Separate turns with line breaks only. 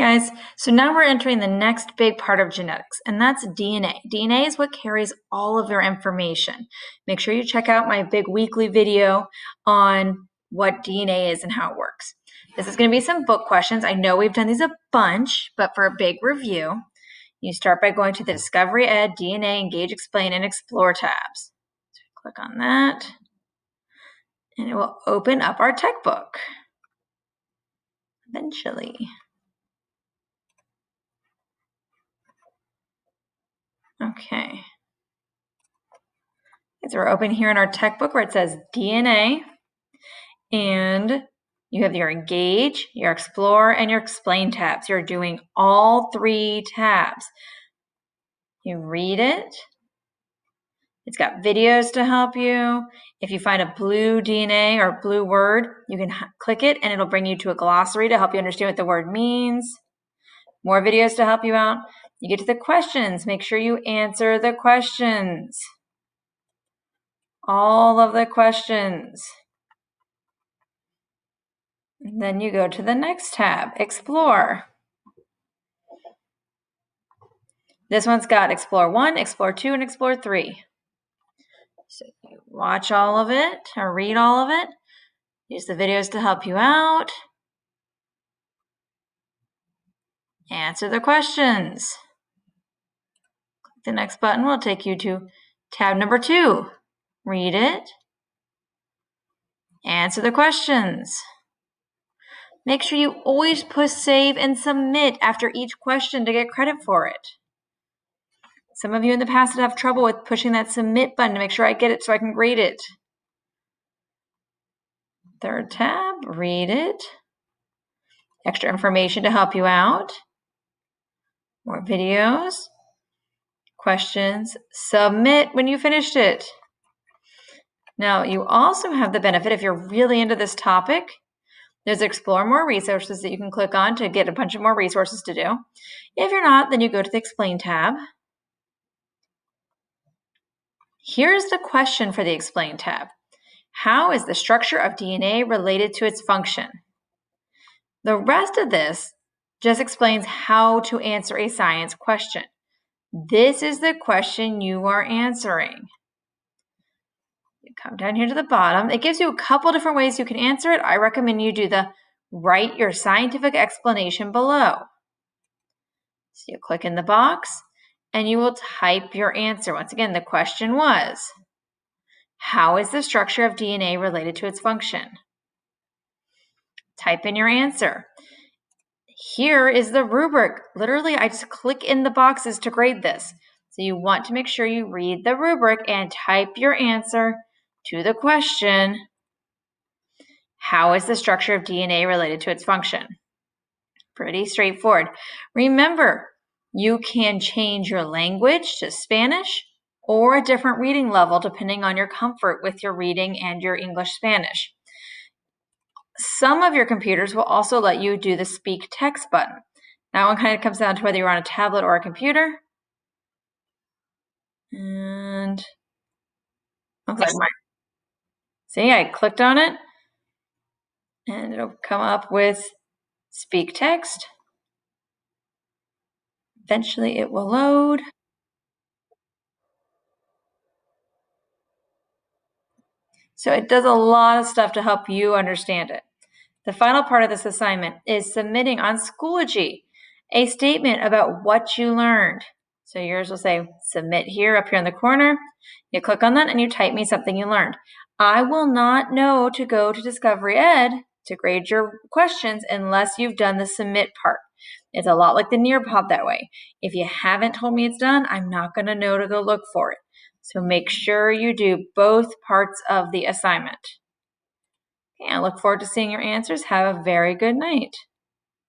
guys, so now we're entering the next big part of genetics, and that's DNA. DNA is what carries all of your information. Make sure you check out my big weekly video on what DNA is and how it works. This is going to be some book questions. I know we've done these a bunch, but for a big review, you start by going to the Discovery Ed, DNA, Engage, Explain, and Explore tabs. So click on that, and it will open up our tech book eventually. Okay. So we're open here in our tech book where it says DNA, and you have your Engage, your Explore, and your Explain tabs. You're doing all 3 tabs. You read it. It's got videos to help you. If you find a blue DNA or blue word, you can click it and it'll bring you to a glossary to help you understand what the word means. More videos to help you out. You get to the questions. Make sure you answer the questions. All of the questions. And then you go to the next tab, Explore. This one's got Explore 1, Explore 2, and Explore 3. So you watch all of it or read all of it. Use the videos to help you out. Answer the questions. Click the next button will take you to tab number 2. Read it. Answer the questions. Make sure you always push save and submit after each question to get credit for it. Some of you in the past have trouble with pushing that submit button to make sure I get it so I can grade it. Third tab, read it. Extra information to help you out. More videos. Questions. Submit when you finished it. Now, you also have the benefit, if you're really into this topic, there's Explore More Resources that you can click on to get a bunch of more resources to do. If you're not, then you go to the Explain tab. Here's the question for the Explain tab. How is the structure of DNA related to its function? The rest of this just explains how to answer a science question. This is the question you are answering. You come down here to the bottom. It gives you a couple different ways you can answer it. I recommend you do the write your scientific explanation below. So you click in the box and you will type your answer. Once again, the question was, how is the structure of DNA related to its function? Type in your answer. Here is the rubric. Literally, I just click in the boxes to grade this. So you want to make sure you read the rubric and type your answer to the question, how is the structure of DNA related to its function? Pretty straightforward. Remember, you can change your language to Spanish or a different reading level depending on your comfort with your reading and your English-Spanish. Some of your computers will also let you do the speak text button. That one kind of comes down to whether you're on a tablet or a computer. And looks like mine. See, I clicked on it and it'll come up with speak text. Eventually it will load. So it does a lot of stuff to help you understand it. The final part of this assignment is submitting on Schoology a statement about what you learned. So yours will say submit here up here in the corner. You click on that and you type me something you learned. I will not know to go to Discovery Ed to grade your questions unless you've done the submit part. It's a lot like the Nearpod that way. If you haven't told me it's done, I'm not going to know to go look for it. So make sure you do both parts of the assignment. Okay, I look forward to seeing your answers. Have a very good night.